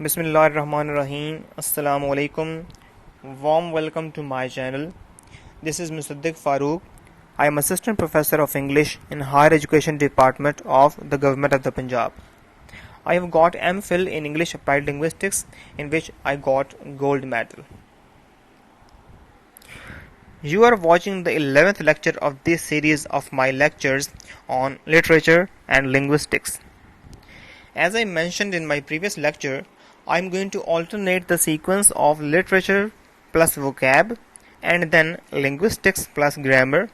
Bismillahirrahmanirrahim. Assalamu alaikum. Warm welcome to my channel. This is Mr. Farooq. I am Assistant Professor of English in Higher Education Department of the Government of the Punjab. I have got M.Phil in English Applied Linguistics, in which I got gold medal. You are watching the 11th lecture of this series of my lectures on literature and linguistics. As I mentioned in my previous lecture, I am going to alternate the sequence of literature plus vocab and then linguistics plus grammar.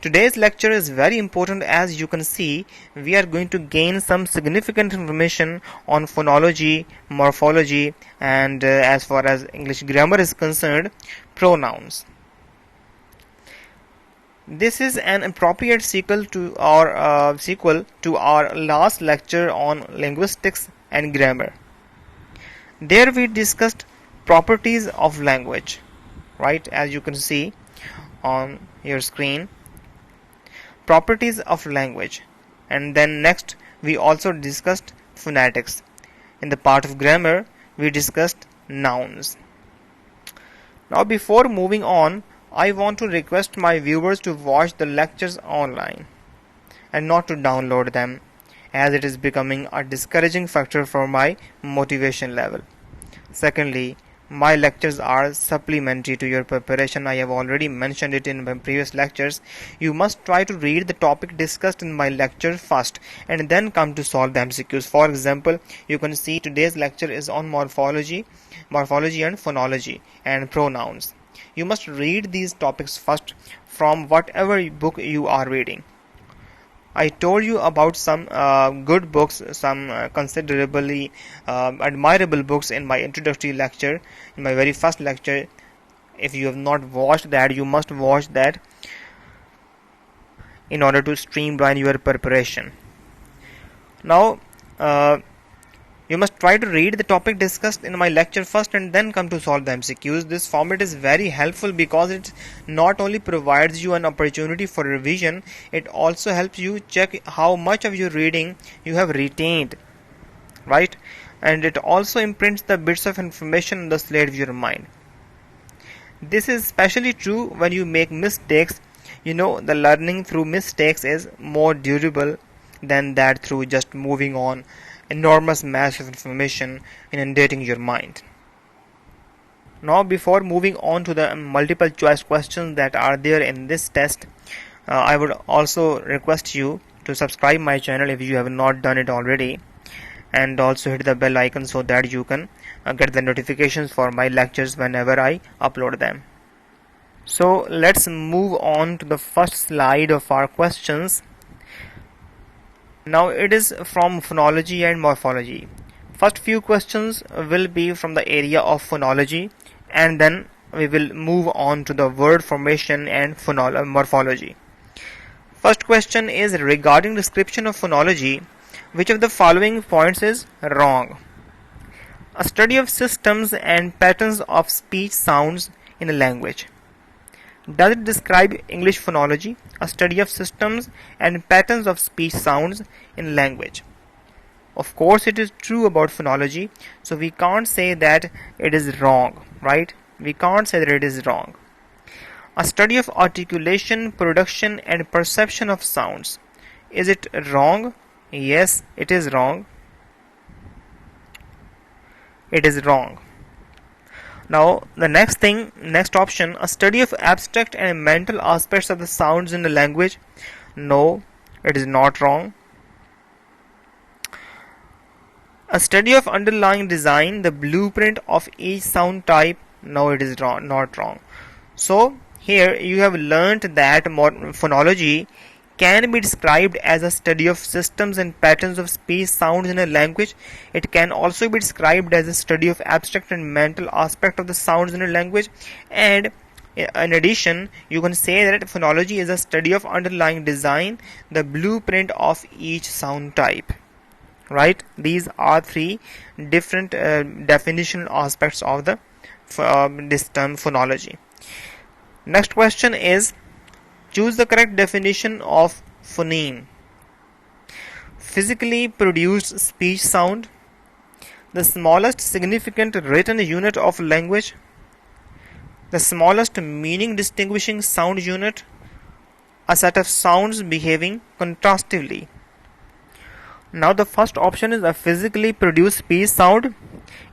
Today's lecture is very important. As you can see, we are going to gain some significant information on phonology, morphology, and as far as English grammar is concerned, pronouns. This is an appropriate sequel to our last lecture on linguistics and grammar. There we discussed properties of language, right? As you can see on your screen, properties of language. And then next we also discussed phonetics. In the part of grammar, we discussed nouns. Now before moving on, I want to request my viewers to watch the lectures online and not to download them, as it is becoming a discouraging factor for my motivation level. Secondly, my lectures are supplementary to your preparation. I have already mentioned it in my previous lectures. You must try to read the topic discussed in my lecture first and then come to solve the MCQs. For example, you can see today's lecture is on morphology and phonology and pronouns. You must read these topics first from whatever book you are reading. I told you about some good books, some considerably admirable books in my introductory lecture, in my very first lecture. If you have not watched that, you must watch that in order to streamline your preparation. Now, you must try to read the topic discussed in my lecture first and then come to solve the MCQs. This format is very helpful because it not only provides you an opportunity for revision, it also helps you check how much of your reading you have retained, right? And it also imprints the bits of information on the slate of your mind. This is especially true when you make mistakes. You know, the learning through mistakes is more durable than that through just moving on enormous mass of information inundating your mind. Now, before moving on to the multiple choice questions that are there in this test, I would also request you to subscribe my channel if you have not done it already, and also hit the bell icon so that you can get the notifications for my lectures whenever I upload them. So let's move on to the first slide of our questions. Now it is from phonology and morphology. First few questions will be from the area of phonology, and then we will move on to the word formation and morphology. First question is regarding description of phonology. Which of the following points is wrong? A study of systems and patterns of speech sounds in a language. Does it describe English phonology, a study of systems and patterns of speech sounds in language? Of course, it is true about phonology, so we can't say that it is wrong, right? We can't say that it is wrong. A study of articulation, production, and perception of sounds. Is it wrong? Yes, it is wrong. It is wrong. Now the next option, a study of abstract and mental aspects of the sounds in the language. No, it is not wrong. A study of underlying design, the blueprint of each sound type. No, it is not wrong. So here you have learned that phonology can be described as a study of systems and patterns of speech sounds in a language. It can also be described as a study of abstract and mental aspect of the sounds in a language. And in addition, you can say that phonology is a study of underlying design, the blueprint of each sound type. Right? These are three different definitional aspects of this term phonology. Next question is, choose the correct definition of phoneme. Physically produced speech sound, the smallest significant written unit of language, the smallest meaning distinguishing sound unit, a set of sounds behaving contrastively. Now the first option is a physically produced speech sound.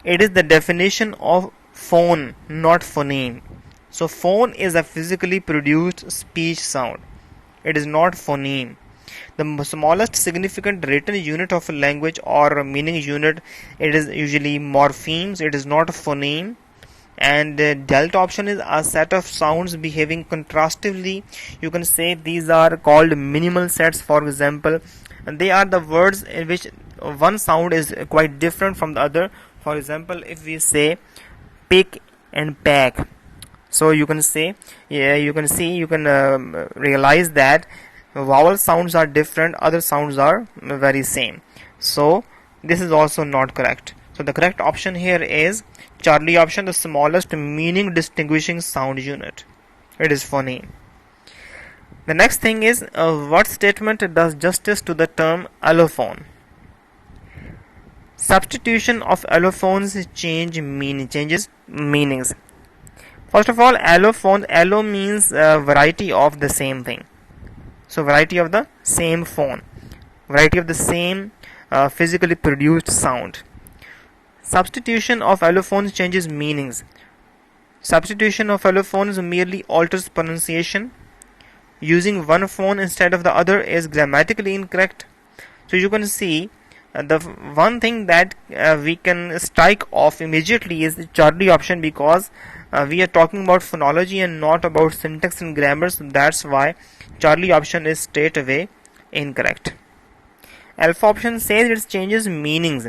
It is the definition of phone, not phoneme. So phone is a physically produced speech sound. It is not phoneme. The smallest significant written unit of a language or a meaning unit, it is usually morphemes. It is not a phoneme. And the delta option is a set of sounds behaving contrastively. You can say these are called minimal sets. For example, and they are the words in which one sound is quite different from the other. For example, if we say pick and pack, so you can say, you can realize that vowel sounds are different, other sounds are very same. So this is also not correct. So the correct option here is Charlie option, the smallest meaning distinguishing sound unit. It is phoneme. The next thing is, what statement does justice to the term allophone? Substitution of allophones changes meanings. First of all, allophone, allo means variety of the same thing. So variety of the same phone, variety of the same physically produced sound. Substitution of allophones changes meanings. Substitution of allophones merely alters pronunciation. Using one phone instead of the other is grammatically incorrect. So you can see the one thing that we can strike off immediately is the Charlie option, because we are talking about phonology and not about syntax and grammar. So that's why Charlie option is straight away incorrect. Alpha option says it changes meanings.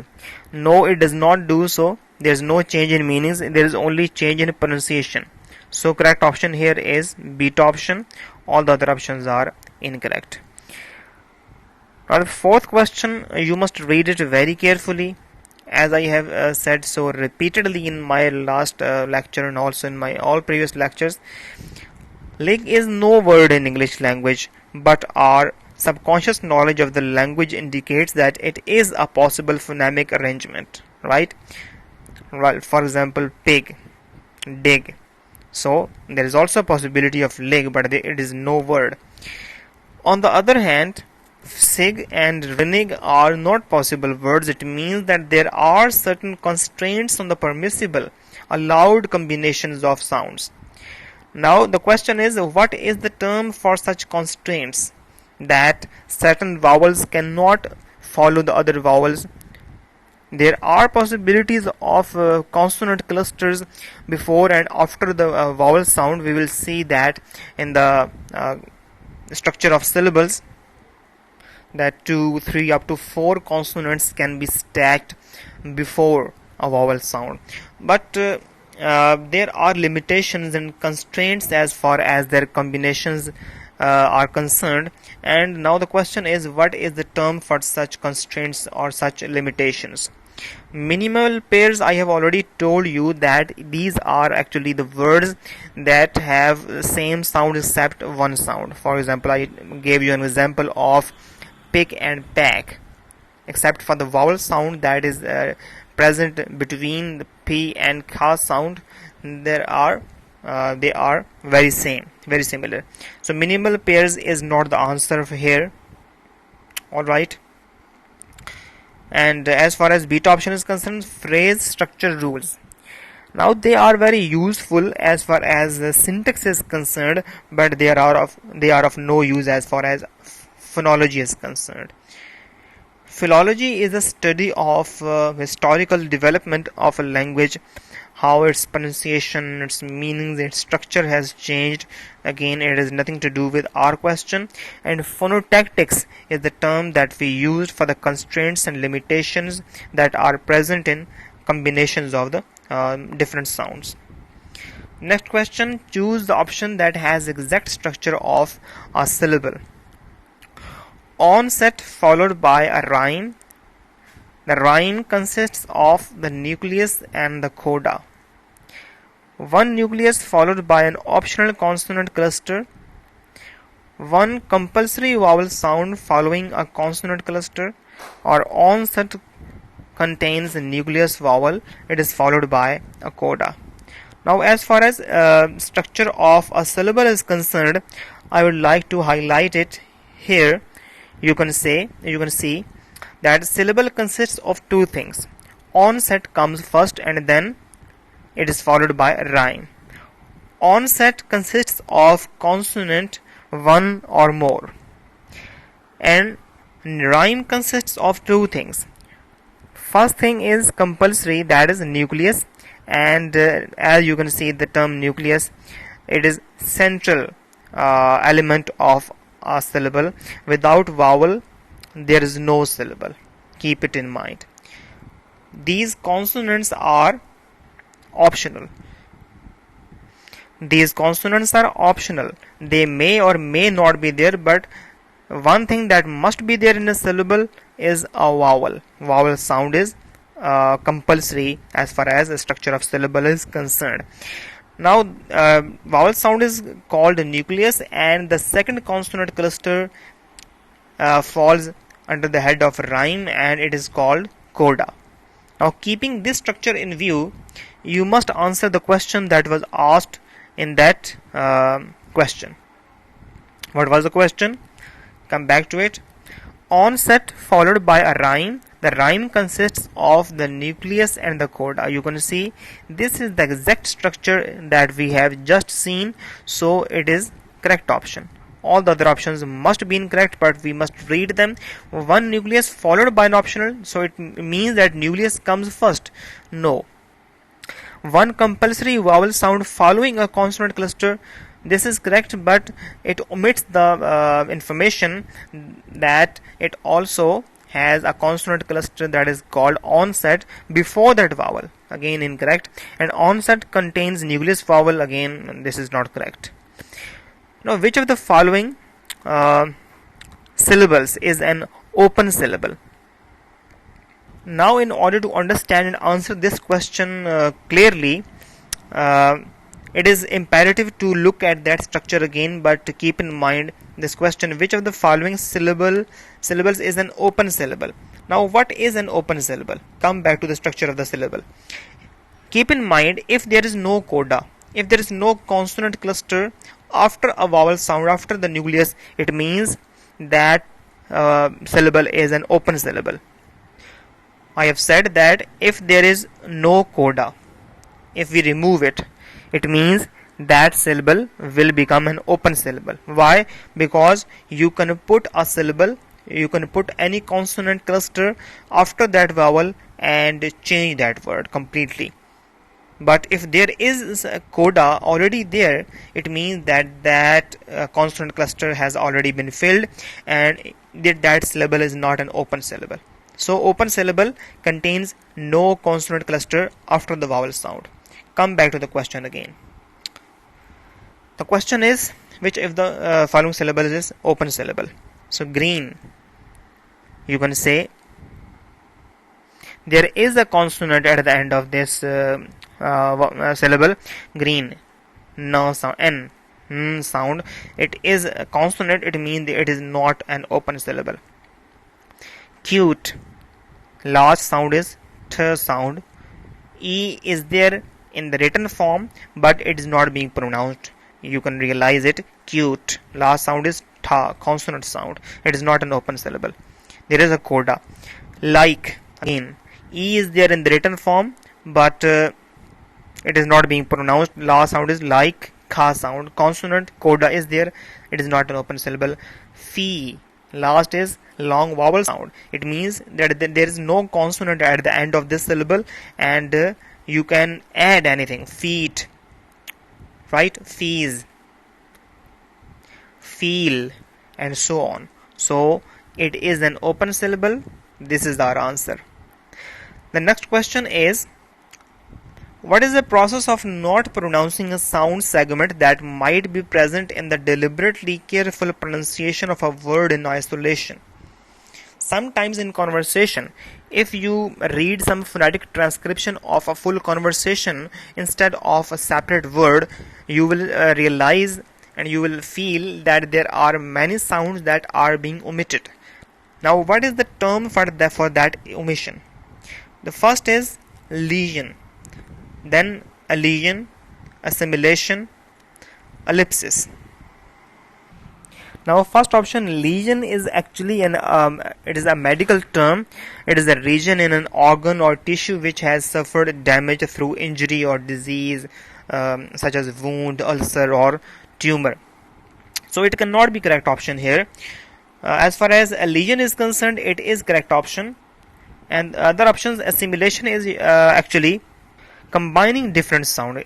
No, it does not do so. There is no change in meanings. There is only change in pronunciation. So correct option here is beta option. All the other options are incorrect. Now the fourth question, you must read it very carefully, as I have said so repeatedly in my last lecture and also in my all previous lectures. Lig is no word in English language, but our subconscious knowledge of the language indicates that it is a possible phonemic arrangement, right? Well, for example, pig, dig. So there is also a possibility of lig, but it is no word. On the other hand, fsig and rnig are not possible words. It means that there are certain constraints on the permissible, allowed combinations of sounds. Now the question is, what is the term for such constraints? That certain vowels cannot follow the other vowels. There are possibilities of consonant clusters before and after the vowel sound. We will see that in the structure of syllables, that 2, 3 up to 4 consonants can be stacked before a vowel sound. But there are limitations and constraints as far as their combinations are concerned. And now the question is, what is the term for such constraints or such limitations? Minimal pairs, I have already told you that these are actually the words that have the same sound except one sound. For example, I gave you an example of pick and pack. Except for the vowel sound that is present between the p and kha sound, they are very similar. So minimal pairs is not the answer here. Alright. And as far as beta option is concerned, phrase structure rules. Now they are very useful as far as the syntax is concerned, but they are of no use as far as phonology is concerned. Philology is a study of historical development of a language, how its pronunciation, its meanings, its structure has changed. Again, it has nothing to do with our question. And phonotactics is the term that we used for the constraints and limitations that are present in combinations of the different sounds. Next question, choose the option that has exact structure of a syllable. Onset followed by a rhyme. The rhyme consists of the nucleus and the coda. One nucleus followed by an optional consonant cluster. One compulsory vowel sound following a consonant cluster, or onset contains a nucleus vowel. It is followed by a coda. Now, as far as structure of a syllable is concerned, I would like to highlight it here. You can see that syllable consists of two things. Onset comes first and then it is followed by rhyme. Onset consists of consonant, one or more, and rhyme consists of two things. First thing is compulsory, that is nucleus, and as you can see the term nucleus, it is central element of a syllable. Without vowel there is no syllable. Keep it in mind. These consonants are optional. These consonants are optional. They may or may not be there, but one thing that must be there in a syllable is a vowel. Vowel sound is compulsory as far as the structure of syllable is concerned. Now, vowel sound is called nucleus, and the second consonant cluster falls under the head of rhyme, and it is called coda. Now, keeping this structure in view, you must answer the question that was asked in that question. What was the question? Come back to it. Onset followed by a rhyme. The rhyme consists of the nucleus and the coda. You can see this is the exact structure that we have just seen, so it is correct option. All the other options must be incorrect, but we must read them. One nucleus followed by an optional, so it means that nucleus comes first. No. One compulsory vowel sound following a consonant cluster. This is correct, but it omits the information that it also has a consonant cluster that is called onset before that vowel. Again incorrect. And onset contains nucleus vowel. Again, this is not correct. Now, which of the following syllables is an open syllable? Now, in order to understand and answer this question clearly, it is imperative to look at that structure again, but to keep in mind this question: which of the following syllables is an open syllable? Now, what is an open syllable? Come back to the structure of the syllable. Keep in mind, if there is no coda, if there is no consonant cluster after a vowel sound, after the nucleus, it means that syllable is an open syllable. I have said that if there is no coda, if we remove it, it means that syllable will become an open syllable. Why? Because you can put a syllable, you can put any consonant cluster after that vowel and change that word completely. But if there is a coda already there, it means that consonant cluster has already been filled, and that syllable is not an open syllable. So open syllable contains no consonant cluster after the vowel sound. Come back to the question again. The question is, which of the following syllables is open syllable? So green, you can say there is a consonant at the end of this syllable. Green, no sound, n sound. It is a consonant. It means it is not an open syllable. Cute, last sound is t sound. E is there in the written form, but it is not being pronounced. You can realize it. Cute, last sound is tha, consonant sound. It is not an open syllable. There is a coda. Like, again, E is there in the written form, but it is not being pronounced. Last sound is like, kha sound. Consonant, coda is there. It is not an open syllable. Fee, last is long vowel sound. It means that there is no consonant at the end of this syllable, and you can add anything. Feet, right? Fees, feel, and so on. So it is an open syllable. This is our answer. The next question is, what is the process of not pronouncing a sound segment that might be present in the deliberately careful pronunciation of a word in isolation? Sometimes in conversation, if you read some phonetic transcription of a full conversation instead of a separate word, you will realize and you will feel that there are many sounds that are being omitted. Now, what is the term for that omission? The first is lesion, then elision, assimilation, ellipsis. Now, first option, lesion, is actually it is a medical term. It is a region in an organ or tissue which has suffered damage through injury or disease, such as wound, ulcer, or tumor. So it cannot be correct option here. As far as a lesion is concerned, it is correct option. And other options, assimilation, is actually combining different sound,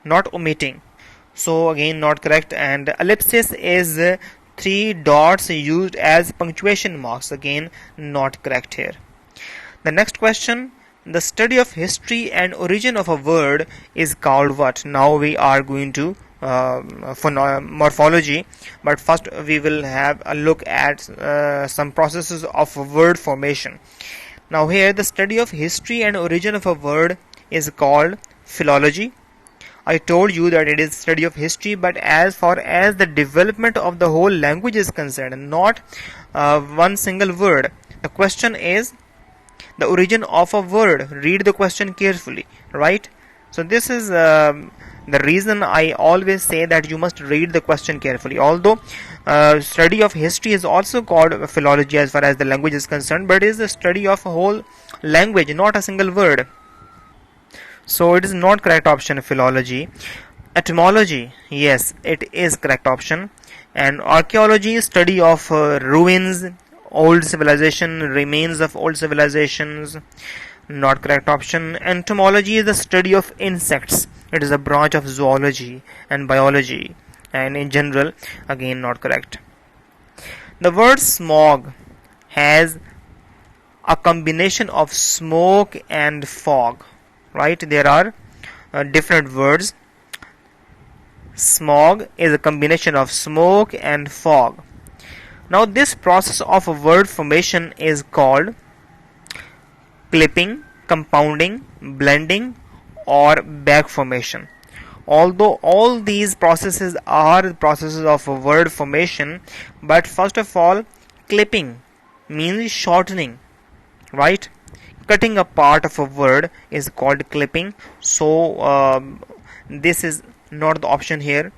not omitting. So again, not correct. And ellipsis is three dots used as punctuation marks. Again, not correct here. The next question, the study of history and origin of a word is called what? Now we are going to morphology, but first we will have a look at some processes of word formation. Now here, the study of history and origin of a word is called philology. I told you that it is study of history, but as far as the development of the whole language is concerned, not one single word. The question is the origin of a word. Read the question carefully, right? So this is the reason I always say that you must read the question carefully. Although study of history is also called philology as far as the language is concerned, but it is the study of a whole language, not a single word. So it is not correct option, philology. Etymology, yes, it is correct option. And archaeology, study of ruins, old civilization, remains of old civilizations, not correct option. Entomology is the study of insects. It is a branch of zoology and biology, and in general, again, not correct. The word smog has a combination of smoke and fog, right? There are different words. Smog is a combination of smoke and fog. Now this process of a word formation is called clipping, compounding, blending, or back formation. Although all these processes are processes of a word formation, but first of all, clipping means shortening, right? Cutting a part of a word is called clipping. So this is not the option here.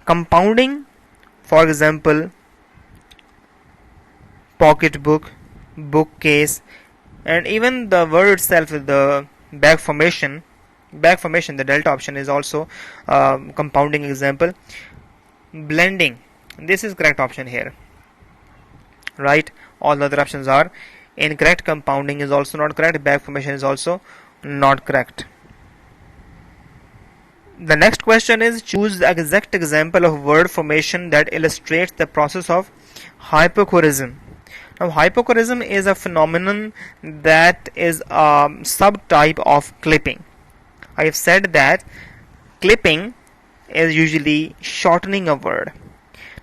Compounding, for example, pocketbook, bookcase, and even the word itself, the back formation, the delta option is also compounding example. Blending, this is correct option here, right? All the other options are incorrect. Compounding is also not correct. Back formation is also not correct. The next question is, choose the exact example of word formation that illustrates the process of hypochorism. Now, hypochorism is a phenomenon that is a subtype of clipping. I have said that clipping is usually shortening a word.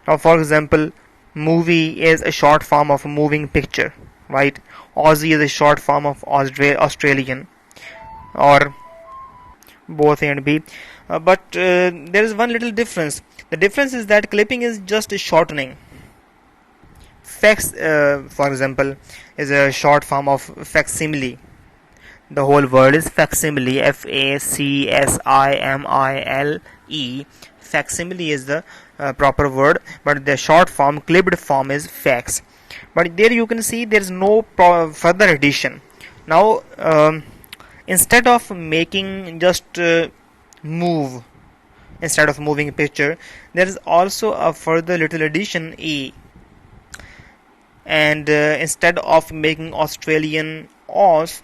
Now, for example, movie is a short form of moving picture, right? Aussie is a short form of Australian, or both A and B. But there is one little difference. The difference is that clipping is just a shortening. Fax, for example, is a short form of facsimile. The whole word is facsimile, F-A-C-S-I-M-I-L-E. Facsimile is the proper word, but the short form, clipped form, is fax. But there you can see there is no further addition. Now, instead of making just move, instead of moving a picture, there is also a further little addition, E. And instead of making Australian Aus,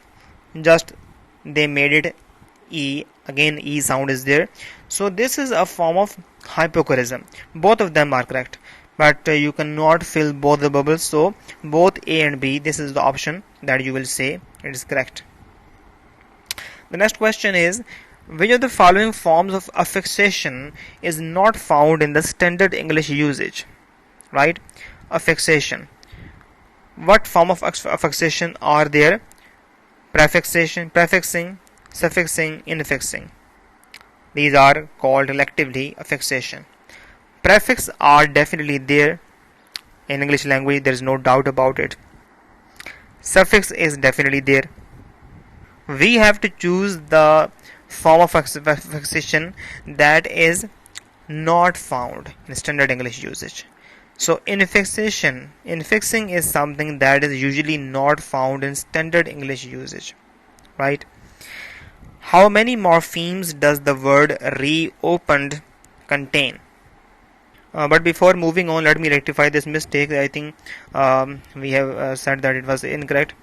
just they made it E. Again, E sound is there. So this is a form of hypochorism. Both of them are correct, but you cannot fill both the bubbles. So both A and B, this is the option that you will say it is correct. The next question is, which of the following forms of affixation is not found in the standard English usage? Right? Affixation. What form of affixation are there? Prefixation, prefixing, suffixing, infixing. These are called collectively affixation. Prefix are definitely there in English language, there is no doubt about it. suffix is definitely there. We have to choose the form of affixation that is not found in standard English usage. So infixing is something that is usually not found in standard English usage, right? How many morphemes does the word reopened contain? But before moving on, let me rectify this mistake. I think we have said that it was incorrect.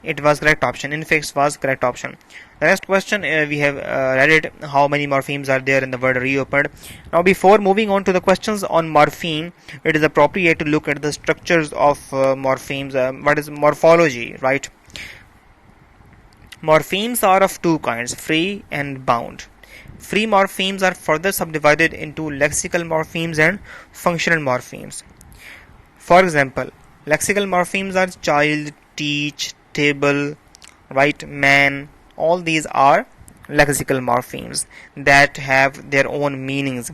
It was correct option. Infix was correct option. The next question, we have read it. How many morphemes are there in the word reopened? Now, before moving on to the questions on morpheme, it is appropriate to look at the structures of morphemes. What is morphology, right? Morphemes are of two kinds, free and bound. Free morphemes are further subdivided into lexical morphemes and functional morphemes. For example, lexical morphemes are child, teach, table, right, man. All these are lexical morphemes that have their own meanings.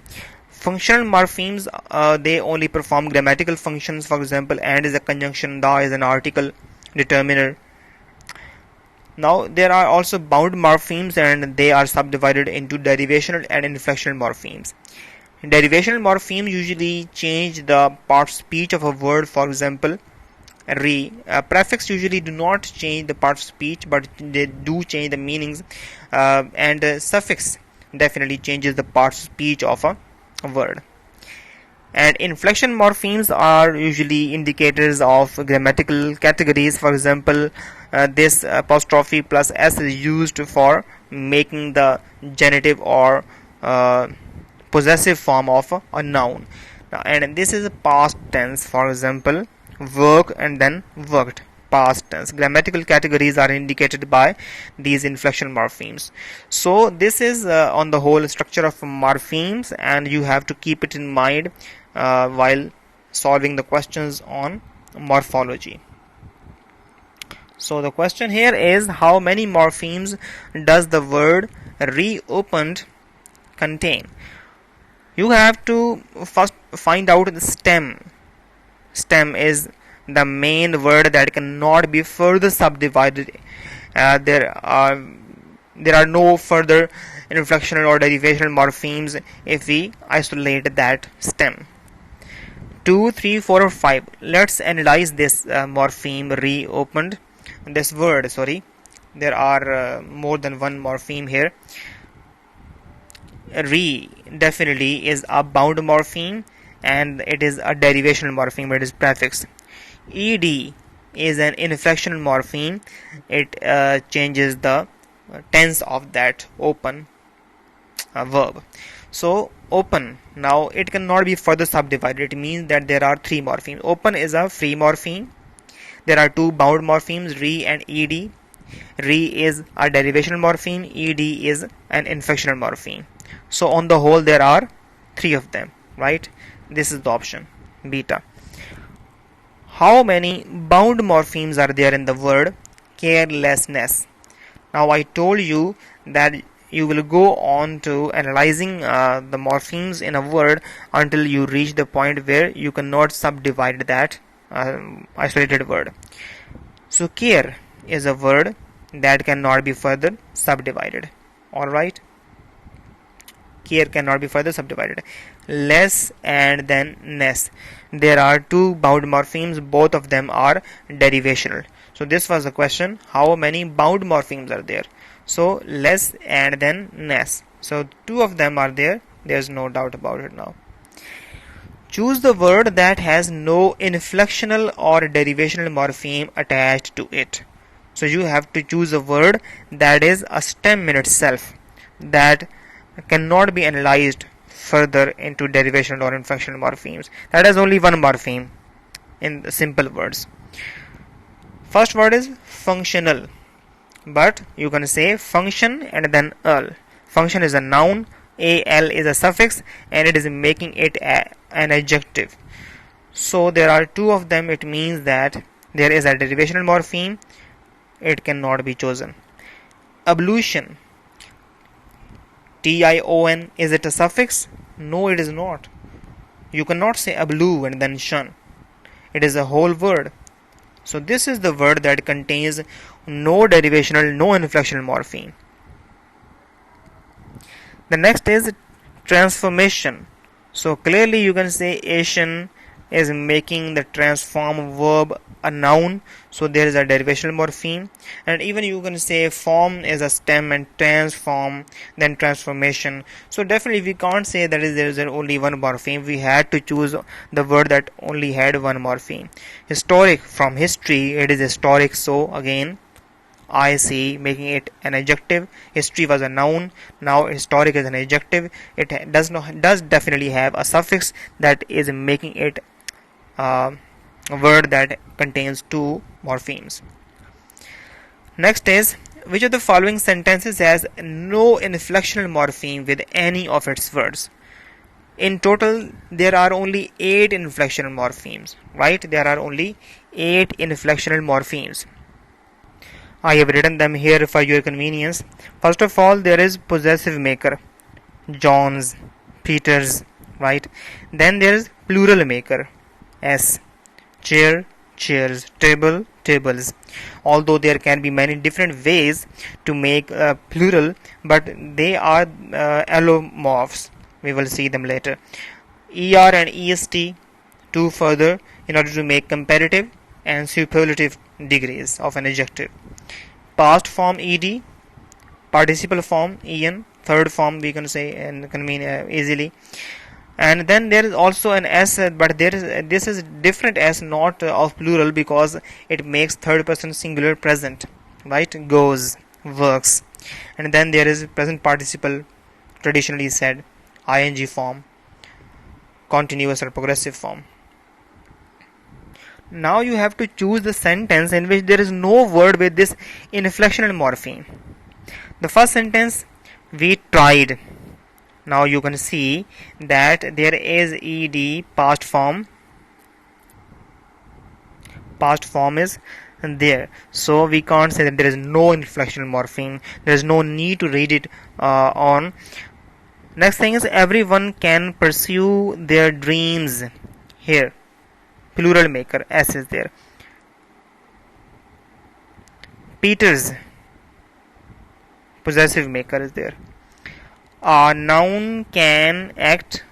Functional morphemes, they only perform grammatical functions. For example, and is a conjunction, da is an article determiner. Now there are also bound morphemes, and they are subdivided into derivational and inflectional morphemes. Derivational morphemes usually change the part speech of a word. For example, prefix usually do not change the part of speech, but they do change the meanings, and suffix definitely changes the part of speech of a word. And inflection morphemes are usually indicators of grammatical categories. For example, this apostrophe plus s is used for making the genitive or possessive form of a noun. And this is a past tense. For example, work and then worked, past tense. Grammatical categories are indicated by these inflection morphemes. So this is on the whole structure of morphemes, and you have to keep it in mind while solving the questions on morphology. So the question here is, how many morphemes does the word reopened contain? You have to first find out the stem. Stem is the main word that cannot be further subdivided. There are no further inflectional or derivational morphemes if we isolate that stem. 2, 3, 4, or 5. Let's analyze this morpheme reopened. This word, sorry. There are more than one morpheme here. Re definitely is a bound morpheme, and it is a derivational morpheme. It is prefix. Ed is an inflectional morpheme. It changes the tense of that open verb. So open, now it cannot be further subdivided. It means that there are three morphemes. Open is a free morpheme. There are two bound morphemes, re and ed. Re is a derivational morpheme. Ed is an inflectional morpheme. So on the whole, there are three of them, right? This is the option beta. How many bound morphemes are there in the word carelessness? Now I told you that you will go on to analyzing the morphemes in a word until you reach the point where you cannot subdivide that isolated word. So care is a word that cannot be further subdivided. Alright, care cannot be further subdivided. Less and then ness. There are two bound morphemes, both of them are derivational. So this was the question, how many bound morphemes are there? So less and then ness. So two of them are there. There's no doubt about it now. Choose the word that has no inflectional or derivational morpheme attached to it. So you have to choose a word that is a stem in itself, that cannot be analyzed further into derivational or inflectional morphemes. That has only one morpheme in the simple words. First word is functional, but you can say function and then al. Function is a noun, al is a suffix, and it is making it an adjective. So there are two of them. It means that there is a derivational morpheme. It cannot be chosen. Ablution, tion, is it a suffix? No, it is not. You cannot say ablu and then shun. It is a whole word. So this is the word that contains no derivational, no inflectional morpheme. The next is transformation. So clearly you can say Asian is making the transform verb a noun, so there is a derivational morpheme. And even you can say form is a stem and transform, then transformation. So definitely we can't say that there is only one morpheme. We had to choose the word that only had one morpheme. Historic, from history, it is historic, so again I see, making it an adjective. History was a noun, now historic is an adjective. It does definitely have a suffix that is making it a word that contains two morphemes. Next is, which of the following sentences has no inflectional morpheme with any of its words? In total, there are only 8 inflectional morphemes, right? There are only 8 inflectional morphemes. I have written them here for your convenience. First of all, there is possessive maker, John's, Peter's, right? Then there is plural maker, S, chair, chairs, table, tables. Although there can be many different ways to make plural, but they are allomorphs. We will see them later. ER and EST, two further in order to make comparative and superlative degrees of an adjective. Past form ed, participle form en, third form we can say and can mean easily. And then there is also an s, but this is different s, not of plural, because it makes third person singular present, right? Goes, works. And then there is present participle, traditionally said, ing form, continuous or progressive form. Now you have to choose the sentence in which there is no word with this inflectional morpheme. The first sentence, we tried. Now you can see that there is ed, past form. Past form is there, so we can't say that there is no inflectional morpheme. There is no need to read it on. Next thing is, everyone can pursue their dreams. Here plural maker, s is there. Peter's, possessive maker is there. Noun can act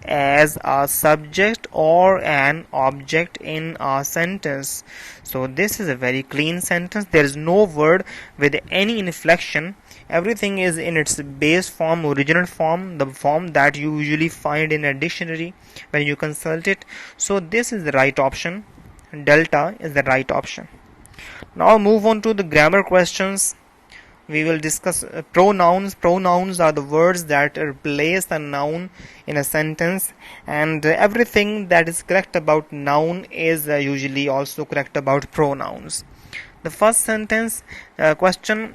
as a subject or an object in a sentence. So this is a very clean sentence. There is no word with any inflection. Everything is in its base form, original form, the form that you usually find in a dictionary when you consult it. So this is the right option. Delta is the right option. Now move on to the grammar questions. We will discuss pronouns. Pronouns are the words that replace a noun in a sentence, and everything that is correct about noun is usually also correct about pronouns. The first sentence question,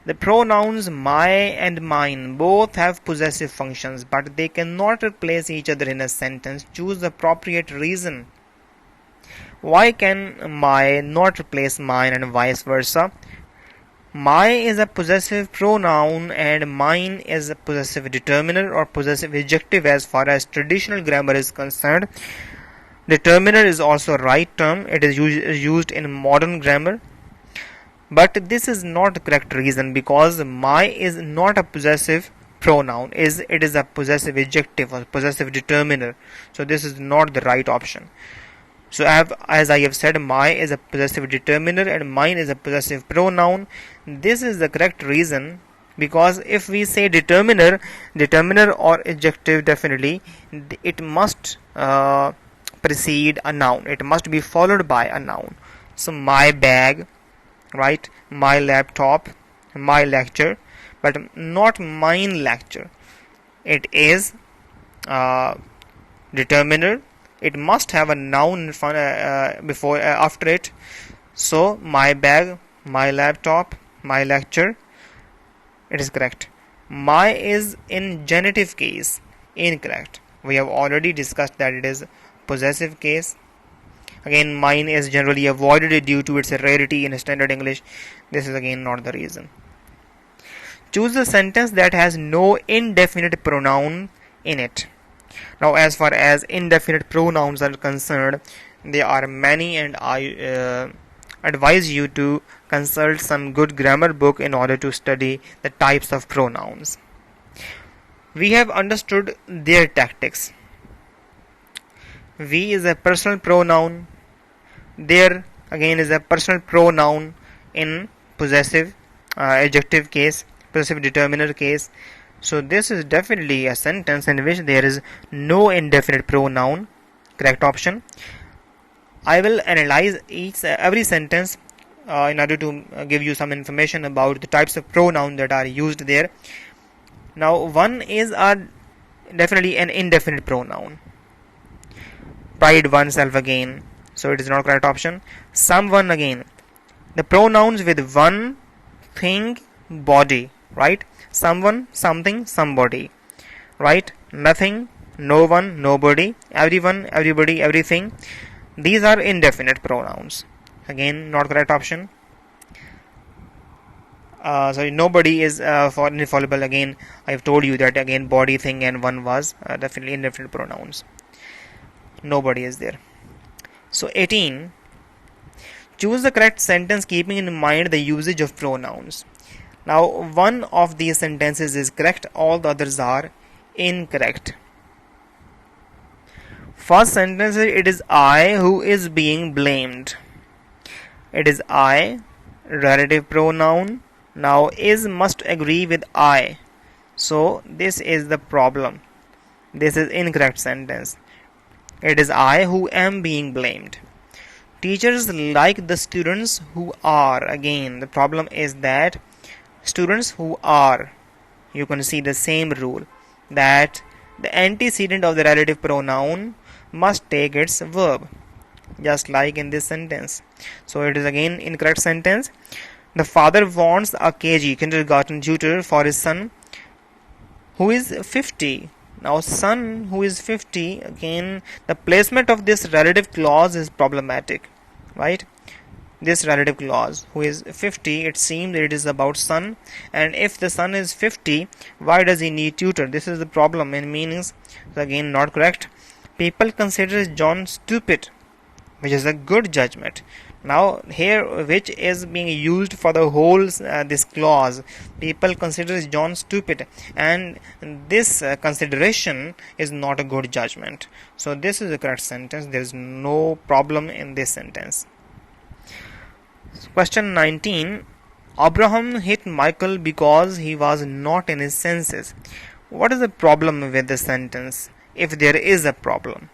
the pronouns my and mine both have possessive functions, but they cannot replace each other in a sentence. Choose the appropriate reason. Why can my not replace mine and vice versa? My is a possessive pronoun and mine is a possessive determiner or possessive adjective as far as traditional grammar is concerned. Determiner is also a right term. It is used in modern grammar. But this is not the correct reason, because my is not a possessive pronoun. It is a possessive adjective or possessive determiner. So this is not the right option. So as I have said, my is a possessive determiner and mine is a possessive pronoun. This is the correct reason, because if we say determiner or adjective, definitely it must precede a noun. It must be followed by a noun. So my bag, right? My laptop, my lecture, but not mine lecture. It is determiner. It must have a noun in front, after it. So my bag, my laptop, my lecture. It is correct. My is in genitive case. Incorrect. We have already discussed that it is possessive case. Again, mine is generally avoided due to its rarity in standard English. This is again not the reason. Choose a sentence that has no indefinite pronoun in it. Now as far as indefinite pronouns are concerned, There are many, and I advise you to consult some good grammar book in order to study the types of pronouns. We have understood their tactics. We is a personal pronoun. There again is a personal pronoun in possessive adjective case, possessive determiner case. So this is definitely a sentence in which there is no indefinite pronoun. Correct option. I will analyze every sentence in order to give you some information about the types of pronoun that are used there. Now, one is definitely an indefinite pronoun. Pride, oneself again. So it is not correct option. Someone again. The pronouns with one, thing, body. Right? Someone, something, somebody. Right? Nothing, no one, nobody. Everyone, everybody, everything. These are indefinite pronouns. Again, not correct option. Sorry, nobody is for infallible. Again, I have told you that again body, thing, and one was definitely indefinite pronouns. Nobody is there. So 18. Choose the correct sentence keeping in mind the usage of pronouns. Now, one of these sentences is correct, all the others are incorrect. First sentence, it is I who is being blamed. It is I, relative pronoun. Now, is must agree with I. So, this is the problem. This is incorrect sentence. It is I who am being blamed. Teachers like the students who are. Again, the problem is that students who are, you can see the same rule, that the antecedent of the relative pronoun must take its verb, just like in this sentence. So it is again incorrect sentence. The father wants a KG, kindergarten tutor, for his son who is 50. Now, son who is 50, again, the placement of this relative clause is problematic, right? This relative clause, who is 50, it seems that it is about son, and if the son is 50, why does he need tutor? This is the problem in meanings. So again, not correct. People consider John stupid, which is a good judgment. Now here, which is being used for the whole this clause, people consider John stupid, and this consideration is not a good judgment. So this is the correct sentence. There is no problem in this sentence. Question 19. Abraham hit Michael because he was not in his senses. What is the problem with the sentence? If there is a problem,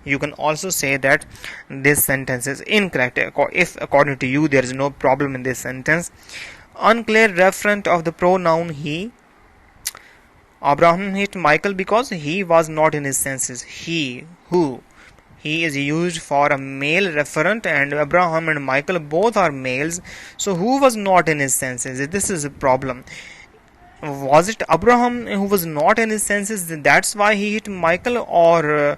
you can also say that this sentence is incorrect. If according to you there is no problem in this sentence. Unclear referent of the pronoun he. Abraham hit Michael because he was not in his senses. He, who? He is used for a male referent, and Abraham and Michael both are males. So who was not in his senses? This is a problem. Was it Abraham who was not in his senses? That's why he hit Michael, or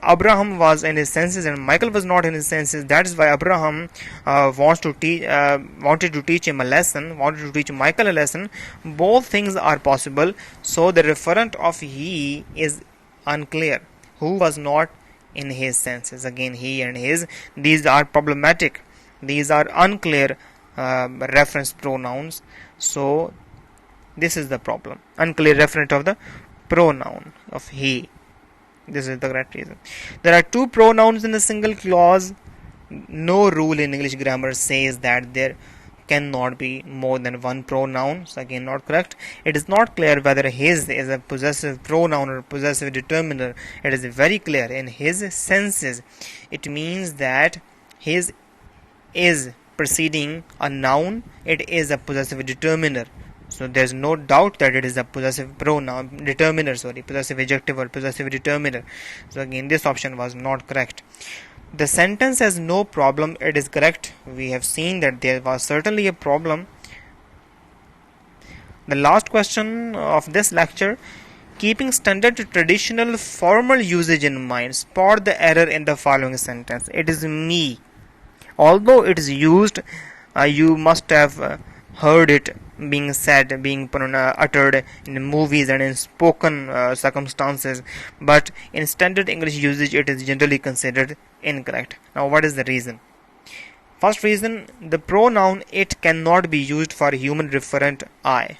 Abraham was in his senses and Michael was not in his senses? That is why Abraham wanted to teach him a lesson, wanted to teach Michael a lesson. Both things are possible. So the referent of he is unclear. Who was not in his senses? Again, he and his, these are problematic. These are unclear reference pronouns. So this is the problem. Unclear referent of the pronoun of he. This is the correct reason. There are two pronouns in a single clause. No rule in English grammar says that there cannot be more than one pronoun. So again, not correct. It is not clear whether his is a possessive pronoun or possessive determiner. It is very clear in his senses. It means that his is preceding a noun. It is a possessive determiner. So there is no doubt that it is a possessive pronoun determiner, possessive adjective or possessive determiner. So again, this option was not correct. The sentence has no problem. It is correct. We have seen that there was certainly a problem. The last question of this lecture: keeping standard traditional formal usage in mind, spot the error in the following sentence. It is me. Although it is used, you must have heard it being said, being uttered in movies and in spoken circumstances, but in standard English usage it is generally considered incorrect. Now, what is the reason? First reason, the pronoun it cannot be used for human referent I.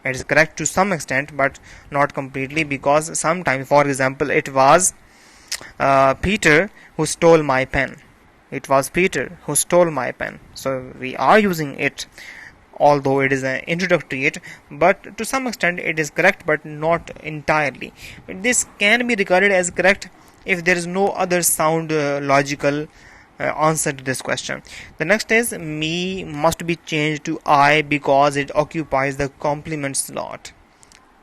It is correct to some extent, but not completely, because sometimes, for example, it was Peter who stole my pen. It was Peter who stole my pen. So we are using it, although it is an introductory it, but to some extent it is correct, but not entirely. This can be regarded as correct if there is no other sound logical answer to this question. The next is me must be changed to I because it occupies the complement slot.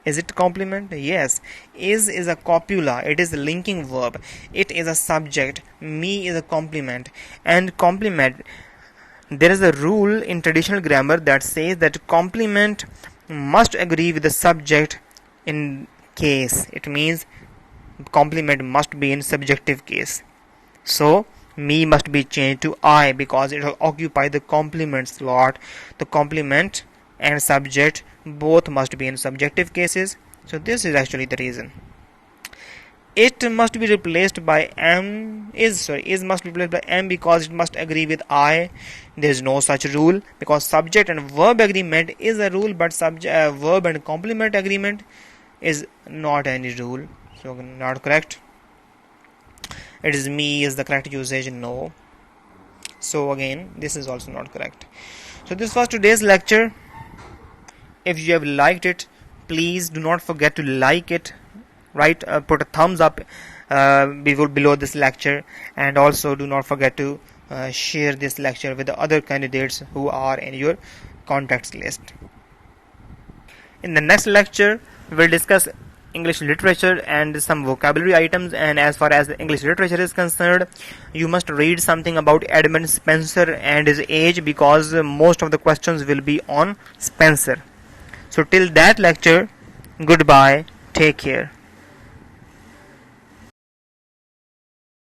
Is it complement? Yes. Is a copula. It is a linking verb. It is a subject. Me is a complement. And complement, there is a rule in traditional grammar that says that complement must agree with the subject in case. It means complement must be in subjective case. So me must be changed to I because it will occupy the complement slot. The complement and subject both must be in subjective cases. So this is actually the reason. It must be replaced by is must be replaced by M because it must agree with I. There is no such rule because subject and verb agreement is a rule, but verb and complement agreement is not any rule. So not correct. It is me is the correct usage. No. So again, this is also not correct. So this was today's lecture. If you have liked it, please do not forget to like it. Right, put a thumbs up below this lecture, and also do not forget to share this lecture with the other candidates who are in your contacts list. In the next lecture, we will discuss English literature and some vocabulary items. And as far as the English literature is concerned, you must read something about Edmund Spenser and his age, because most of the questions will be on Spenser. So till that lecture, goodbye, take care.